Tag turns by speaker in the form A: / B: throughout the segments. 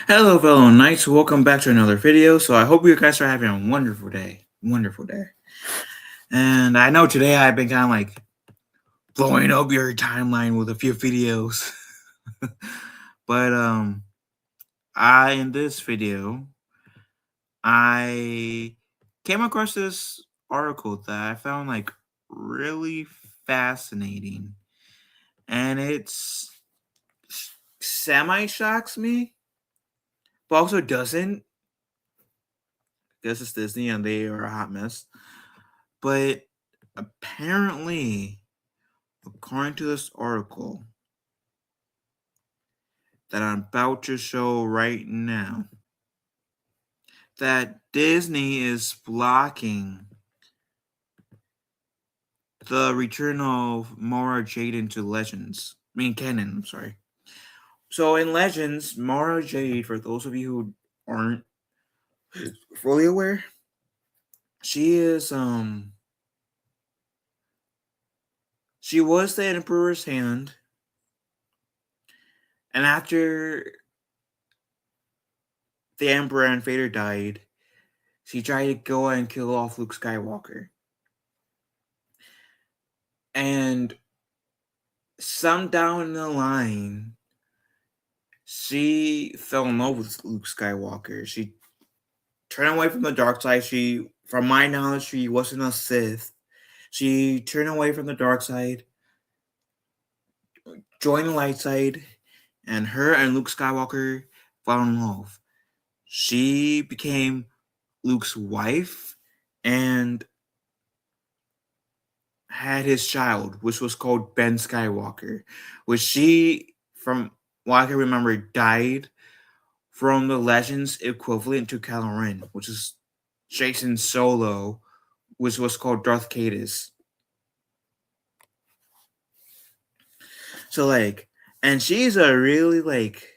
A: Hello, fellow knights. Welcome back to another video. So I hope you guys are having a wonderful day. Wonderful day. And I know today I've been kind of like blowing up your timeline with a few videos. but I in this video I came across this article that I found like really fascinating. And it's semi shocks me, but also doesn't. Guess it's Disney and they are a hot mess. But apparently, according to this article that I'm about to show right now, that Disney is blocking the return of Mara Jade into Legends. I mean, canon, I'm sorry. So in Legends, Mara Jade, for those of you who aren't fully aware, she is she was the Emperor's hand, and after the Emperor and Vader died, she tried to go and kill off Luke Skywalker. And some down the line, she fell in love with Luke Skywalker. She turned away from the dark side. From my knowledge, she wasn't a Sith. She turned away from the dark side, joined the light side, and her and Luke Skywalker fell in love. She became Luke's wife and had his child, which was called Ben Skywalker, which she, from what I can remember, died from the Legends equivalent to Kylo Ren, which is Jason Solo, which was called Darth Caedus. So like, and she's a really like,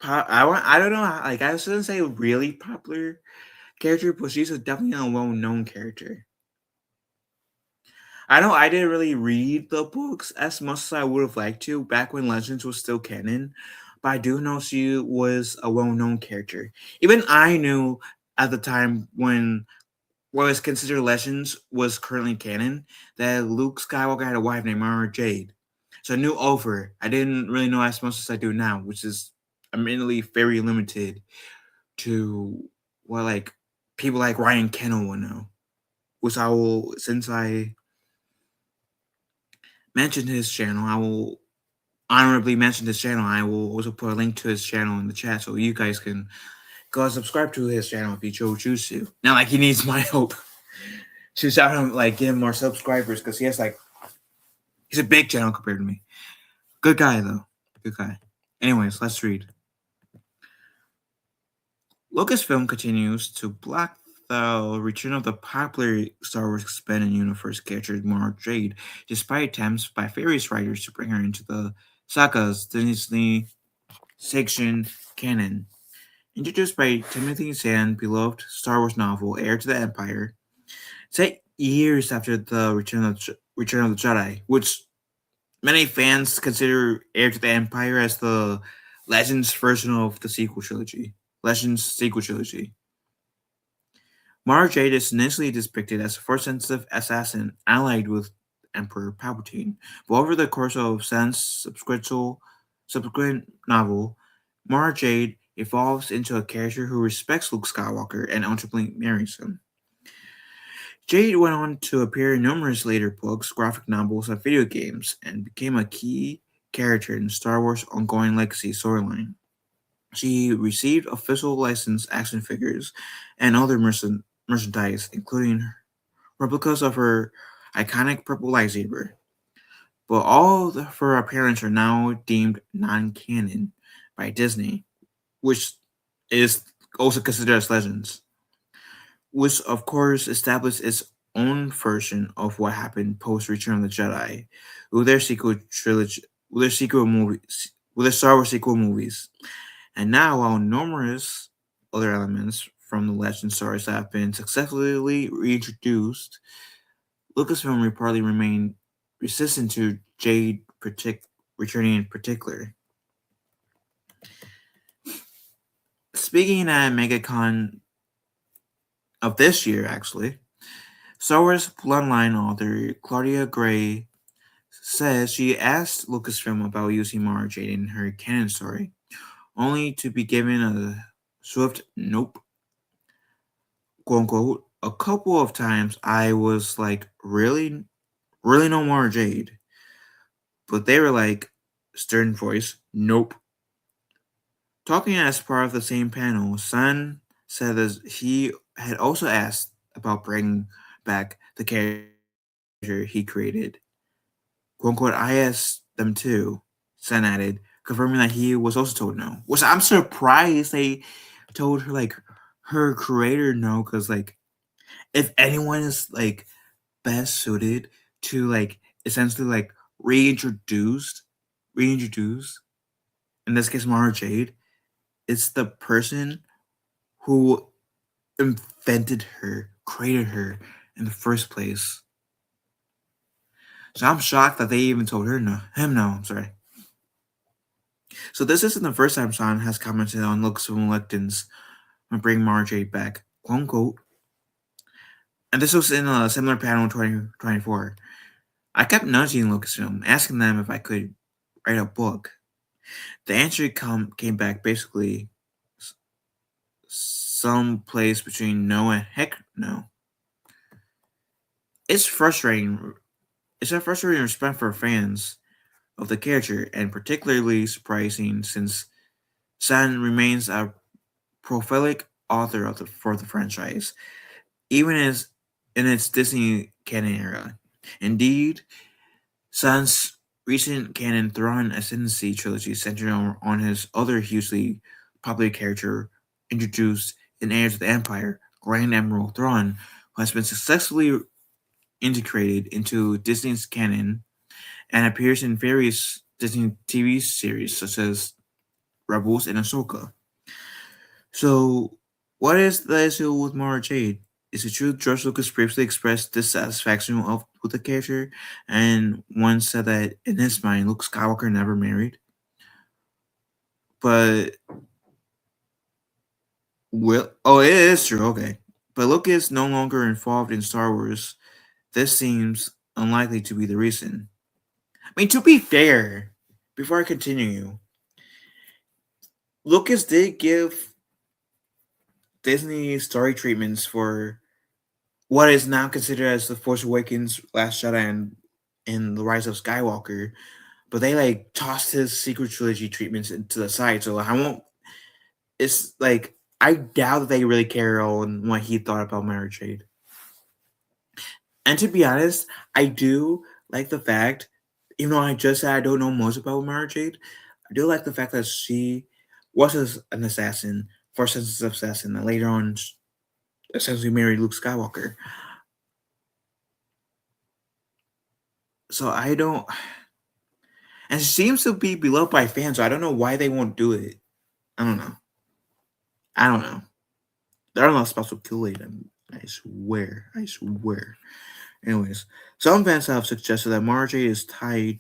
A: I don't know, like I shouldn't say really popular character, but she's definitely a well known character. I know I didn't really read the books as much as I would have liked to back when Legends was still canon, but I do know she was a well known character. Even I knew at the time when what was considered Legends was currently canon that Luke Skywalker had a wife named Mara Jade. So I knew over. I didn't really know as much as I do now, which is admittedly very limited to what like people like Ryan Kinel will know. Which I will, since I mentioned his channel, I will honorably mention his channel. I will also put a link to his channel in the chat so you guys can go subscribe to his channel if you choose to. Now, like he needs my help to shout him, like get him more subscribers because he has like he's a big channel compared to me. Good guy though, good guy. Anyways, let's read. Lucasfilm continues to block the return of the popular Star Wars expanded universe character Mara Jade, despite attempts by various writers to bring her into the saga's Disney section canon. Introduced by Timothy Zahn, beloved Star Wars novel Heir to the Empire, set years after the Return of the Jedi, which many fans consider Heir to the Empire as the Legends version of the sequel trilogy. Legends sequel trilogy. Mara Jade is initially depicted as a force-sensitive assassin allied with Emperor Palpatine, but over the course of Zahn's subsequent novel, Mara Jade evolves into a character who respects Luke Skywalker and ultimately marries him. Jade went on to appear in numerous later books, graphic novels, and video games, and became a key character in Star Wars' ongoing legacy storyline. She received official licensed action figures and other merchandise, including replicas of her iconic purple lightsaber. But all of her appearances are now deemed non-canon by Disney, which is also considered as legends, which of course established its own version of what happened post Return of the Jedi, with their sequel trilogy, with their Star Wars sequel movies. And now, while numerous other elements from the legend stories have been successfully reintroduced, Lucasfilm reportedly remained resistant to Jade returning in particular. speaking at MegaCon of this year, actually, Star Wars Bloodline author Claudia Gray says she asked Lucasfilm about using Mara Jade in her canon story, only to be given a swift nope, quote unquote. A couple of times I was like, really? Really no Mara Jade? But they were like, stern voice, nope. Talking as part of the same panel, Sun said that he had also asked about bringing back the character he created. "Quote unquote, I asked them too," Sun added, confirming that he was also told no. Which I'm surprised they told her like her creator no, because like if anyone is like best suited to like essentially like reintroduced reintroduce in this case Mara Jade, it's the person who invented her, created her in the first place. So I'm shocked that they even told her no, him no. I'm sorry. So this isn't the first time Sean has commented on Luke's reluctance when bringing Mara Jade back, quote unquote. And this was in a similar panel in 2024. I kept nudging Lucasfilm, asking them if I could write a book. The answer came back basically some place between no and heck no. It's frustrating. It's a frustrating response for fans of the character, and particularly surprising since San remains a prolific author for the franchise, even as in its Disney canon era. Indeed, San's recent canon Thrawn Ascendancy trilogy centered on his other hugely popular character introduced in Heirs of the Empire, Grand Admiral Thrawn, who has been successfully integrated into Disney's canon and appears in various Disney TV series such as Rebels and Ahsoka. So, what is the issue with Mara Jade? Is it true George Lucas previously expressed dissatisfaction with the character and once said that in his mind Luke Skywalker never married? But it is true, okay. But Luke is no longer involved in Star Wars. This seems unlikely to be the reason. I mean, to be fair, before I continue, Lucas did give Disney story treatments for what is now considered as the Force Awakens, Last Jedi, and the Rise of Skywalker, but they like tossed his sequel trilogy treatments into the side. So I won't. It's like I doubt that they really care on what he thought about Mara Jade. And to be honest, I do like the fact, even though I just said I don't know much about Mara Jade, I do like the fact that she was an assassin, first sentence assassin, and later on essentially married Luke Skywalker. So I don't, and she seems to be beloved by fans. So I don't know why they won't do it. I don't know. I don't know. They're not supposed to kill it. I swear. I swear. Anyways, some fans have suggested that Marjorie is tied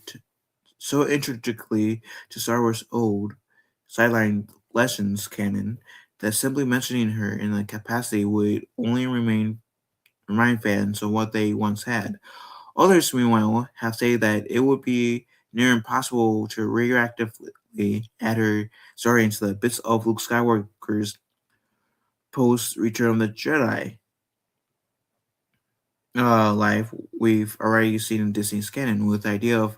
A: so intricately to Star Wars' old sideline lessons canon that simply mentioning her in the capacity would only remind fans of what they once had. Others, meanwhile, have said that it would be near impossible to retroactively add her story into the bits of Luke Skywalker's post Return of the Jedi life we've already seen in Disney's canon, with the idea of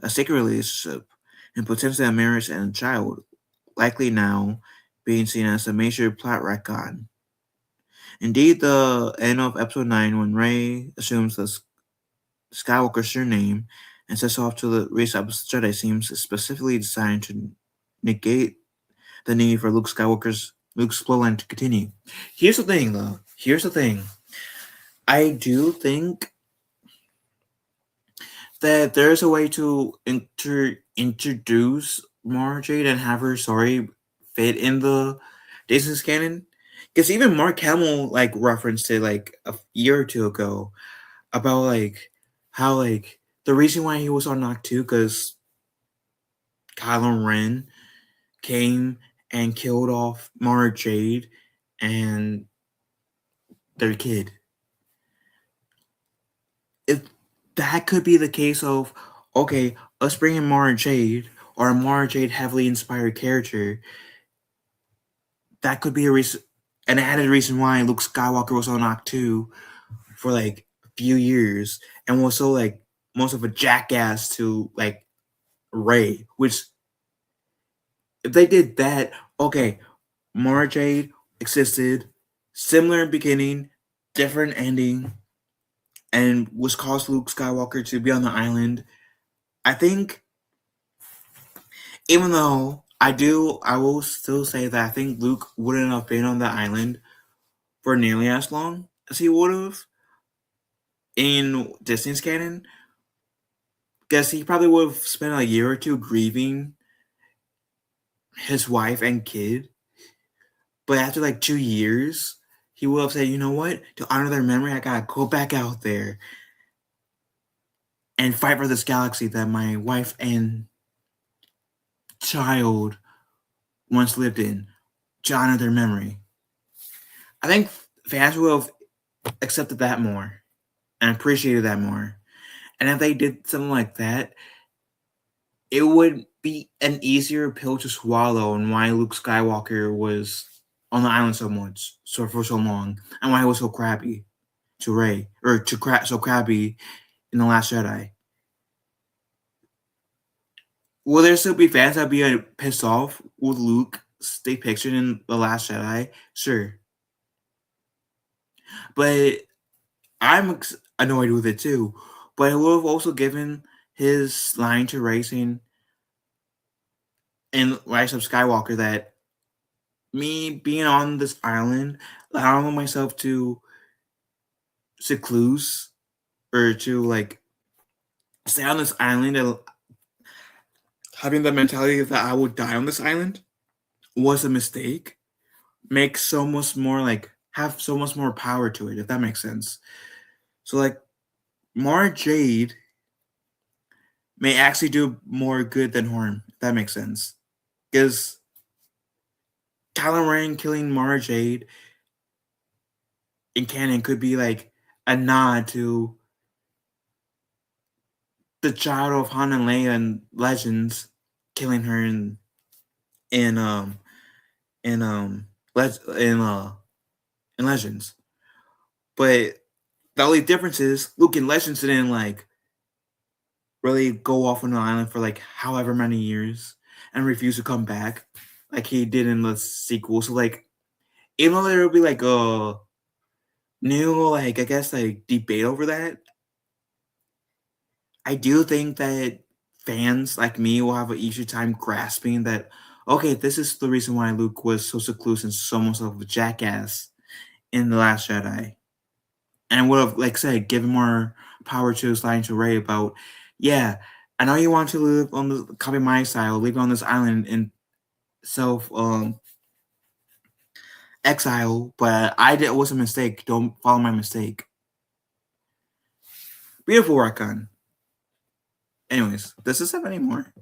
A: a sacred relationship and potentially a marriage and a child, likely now being seen as a major plot retcon. Indeed, the end of Episode 9, when Rey assumes the Skywalker surname and sets off to the race of Jedi, seems specifically designed to negate the need for Luke's bloodline to continue. Here's the thing, though. Here's the thing. I do think that there's a way to introduce Mara Jade and have her story fit in the Disney's canon. Because even Mark Hamill like referenced it like a year or two ago about like how like the reason why he was on Knock 2 because Kylo Ren came and killed off Mara Jade and their kid. If that could be the case of, okay, let's bring in Mara Jade or a Mara Jade heavily inspired character, that could be a reason, an added reason why Luke Skywalker was on Oct 2 for like a few years and was so like most of a jackass to like Rey. Which, if they did that, okay, Mara Jade existed, similar beginning, different ending, and was caused Luke Skywalker to be on the island. I think, even though I will still say that I think Luke wouldn't have been on the island for nearly as long as he would have in Disney's canon, because he probably would have spent a year or two grieving his wife and kid. But after like 2 years, he will have said, you know what? To honor their memory, I gotta go back out there and fight for this galaxy that my wife and child once lived in, to honor their memory. I think fans will have accepted that more and appreciated that more. And if they did something like that, it would be an easier pill to swallow on why Luke Skywalker was on the island so much, so for so long, and why he was so crabby to Rey, or so crabby in the Last Jedi. Will there still be fans that be pissed off with Luke stay pictured in the Last Jedi? Sure, but I'm annoyed with it too. But it would have also given his line to Rey saying in Rise of Skywalker that me being on this island, allowing myself to secluse or to like stay on this island and having the mentality that I would die on this island was a mistake. Makes so much more like have so much more power to it, if that makes sense. So like Mara Jade may actually do more good than harm, if that makes sense. Because Kylo Ren killing Mara Jade in canon could be like a nod to the child of Han and Leia and Legends killing her in in in Legends. But the only difference is Luke in Legends didn't like really go off on an island for like however many years and refuse to come back like he did in the sequel. So like, even though there will be like a new like I guess like debate over that, I do think that fans like me will have an easier time grasping that, okay, this is the reason why Luke was so secluded and so much of a jackass in The Last Jedi. And would have, like I said, given more power to his line to Rey about, yeah, I know you want to live on the copy my style, live on this island in self exile, but I did it was a mistake. Don't follow my mistake. Beautiful retcon. Anyways, does this have any more?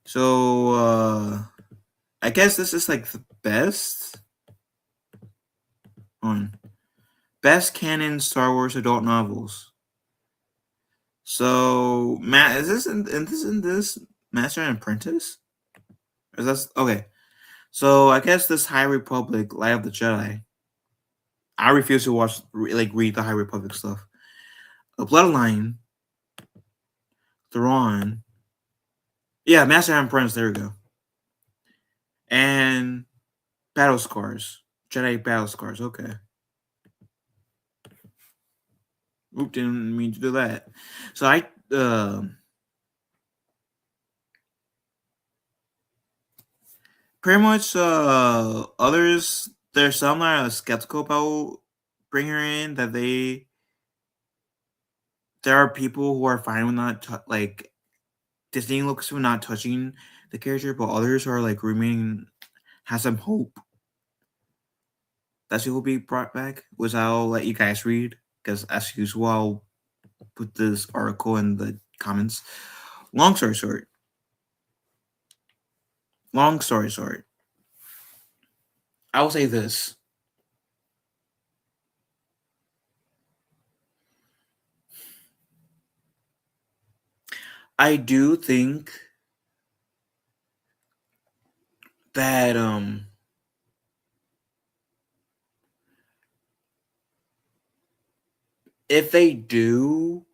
A: So I guess this is like the best on best canon Star Wars adult novels. So Matt, is this in this Master and Apprentice? Is that okay? So I guess this High Republic, Light of the Jedi. I refuse to watch like read the High Republic stuff. A Bloodline, Thrawn. Yeah, Master and Apprentice. There we go. And Battle Scars, Jedi Battle Scars. Okay. Oop, didn't mean to do that. So I pretty much others. There's some that are skeptical about bringing her in. That there are people who are fine with not like Disney and Lucasfilm not touching the character, but others are like remaining has some hope that she will be brought back, which I'll let you guys read because as usual I'll put this article in the comments. Long story short, Long story short, I will say this. I do think that if they do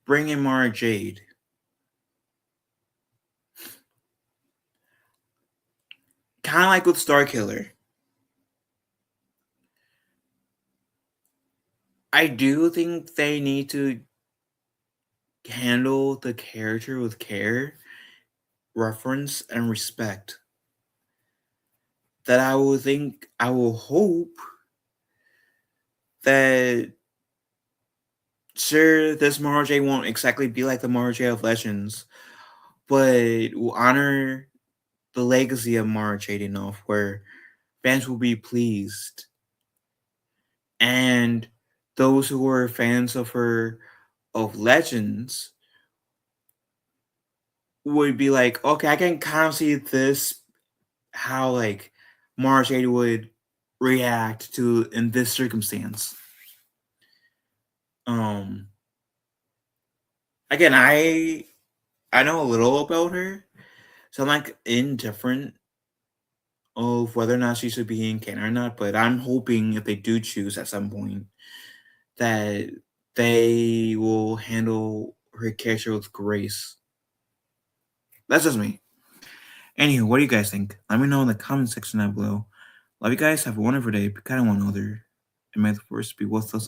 A: bring in Mara Jade, kind of like with Starkiller, I do think they need to handle the character with care, reference, and respect. That I will hope that sure, this Mara Jade won't exactly be like the Mara Jade of Legends, but will honor the legacy of Mara Jade enough where fans will be pleased. And those who were fans of her of Legends would be like, okay, I can kind of see this how like Mara Jade would react to in this circumstance. Um Again, I know a little about her, so I'm like indifferent of whether or not she should be in canon or not, but I'm hoping if they do choose at some point that they will handle her character with grace. That's just me. Anywho, what do you guys think? Let me know in the comment section down below. Love you guys. Have a wonderful day. Be kind of one another. And may the force be with us